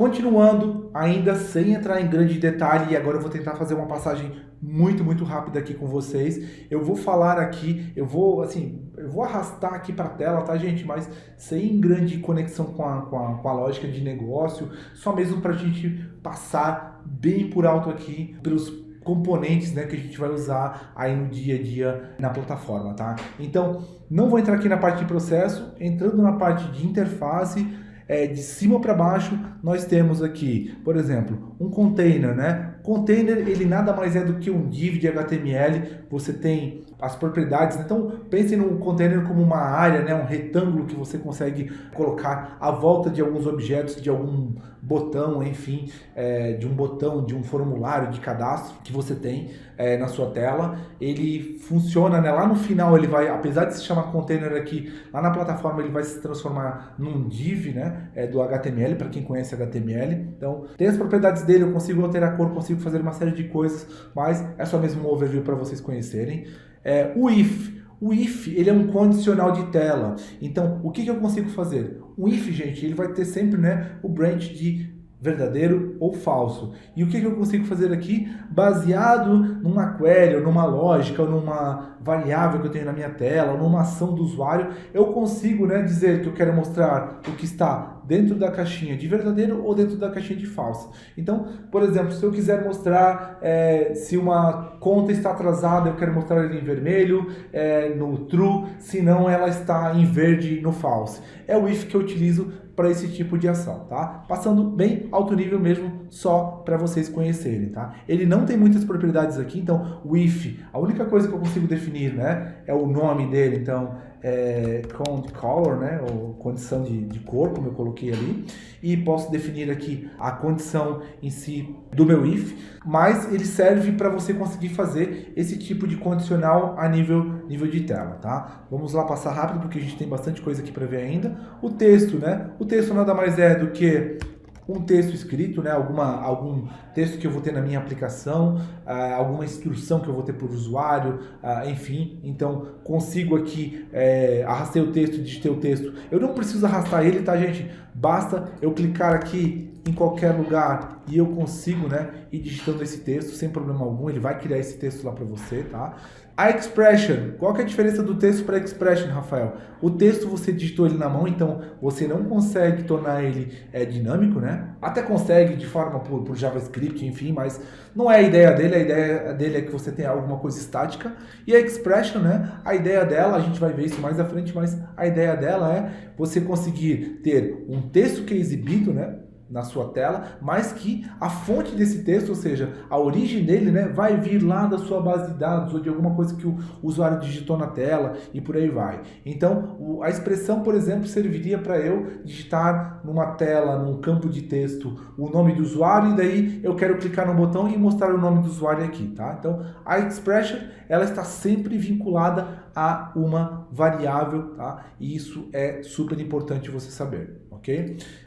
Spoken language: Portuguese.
Continuando, ainda sem entrar em grande detalhe, e agora eu vou tentar fazer uma passagem muito rápida aqui com vocês. Eu vou falar aqui, eu vou arrastar aqui para a tela, tá, gente? Mas sem grande conexão com a lógica de negócio, só mesmo para a gente passar bem por alto aqui pelos componentes, né, que a gente vai usar aí no dia a dia na plataforma, tá? Então, não vou entrar aqui na parte de processo, entrando na parte de interface. De cima para baixo, nós temos aqui, por exemplo, um container, né? Container, ele nada mais é do que um div de HTML. Você tem as propriedades, então pense no container como uma área, né? Um retângulo que você consegue colocar à volta de alguns objetos, de algum botão, enfim, de um botão, de um formulário de cadastro que você tem na sua tela. Ele funciona, né? Lá no final ele vai, apesar de se chamar container aqui, lá na plataforma ele vai se transformar num div, né? Do HTML, para quem conhece HTML. Então, tem as propriedades dele, eu consigo alterar a cor, consigo fazer uma série de coisas, mas é só mesmo um overview para vocês conhecerem. O if. O if, ele é um condicional de tela. Então, o que eu consigo fazer? O if, gente, ele vai ter sempre, né, o branch de verdadeiro ou falso. E o que eu consigo fazer aqui? Baseado numa query, ou numa lógica, ou numa variável que eu tenho na minha tela, ou numa ação do usuário, eu consigo, né, dizer que eu quero mostrar o que está dentro da caixinha de verdadeiro ou dentro da caixinha de falso. Então, por exemplo, se eu quiser mostrar se uma conta está atrasada, eu quero mostrar ele em vermelho, no true, se não ela está em verde no false. É o if que eu utilizo para esse tipo de ação, tá? Passando bem alto nível mesmo, só para vocês conhecerem, tá? Ele não tem muitas propriedades aqui, então o if, a única coisa que eu consigo definir, né, é o nome dele, então count color, né, ou condição de cor, como eu coloquei ali, e posso definir aqui a condição em si do meu if, mas ele serve para você conseguir fazer esse tipo de condicional a nível de tela, tá? Vamos lá passar rápido porque a gente tem bastante coisa aqui para ver ainda. O texto, né? O texto nada mais é do que um texto escrito, né? Algum texto que eu vou ter na minha aplicação, alguma instrução que eu vou ter por usuário, enfim. Então, consigo aqui, arrastei o texto, digitei o texto. Eu não preciso arrastar ele, tá, gente? Basta eu clicar aqui em qualquer lugar e eu consigo, né, ir digitando esse texto sem problema algum. Ele vai criar esse texto lá para você, tá? A expression, qual que é a diferença do texto para expression, Rafael? O texto você digitou ele na mão, então você não consegue tornar ele dinâmico, né? Até consegue de forma por JavaScript, enfim, mas não é a ideia dele. A ideia dele é que você tenha alguma coisa estática. E a expression, né? A ideia dela, a gente vai ver isso mais à frente, mas a ideia dela é você conseguir ter um texto que é exibido, né, na sua tela, mas que a fonte desse texto, ou seja, a origem dele, né, vai vir lá da sua base de dados ou de alguma coisa que o usuário digitou na tela e por aí vai. Então, a expressão, por exemplo, serviria para eu digitar numa tela, num campo de texto, o nome do usuário e daí eu quero clicar no botão e mostrar o nome do usuário aqui, tá? Então, a expression, ela está sempre vinculada a uma variável, tá? E isso é super importante você saber, ok?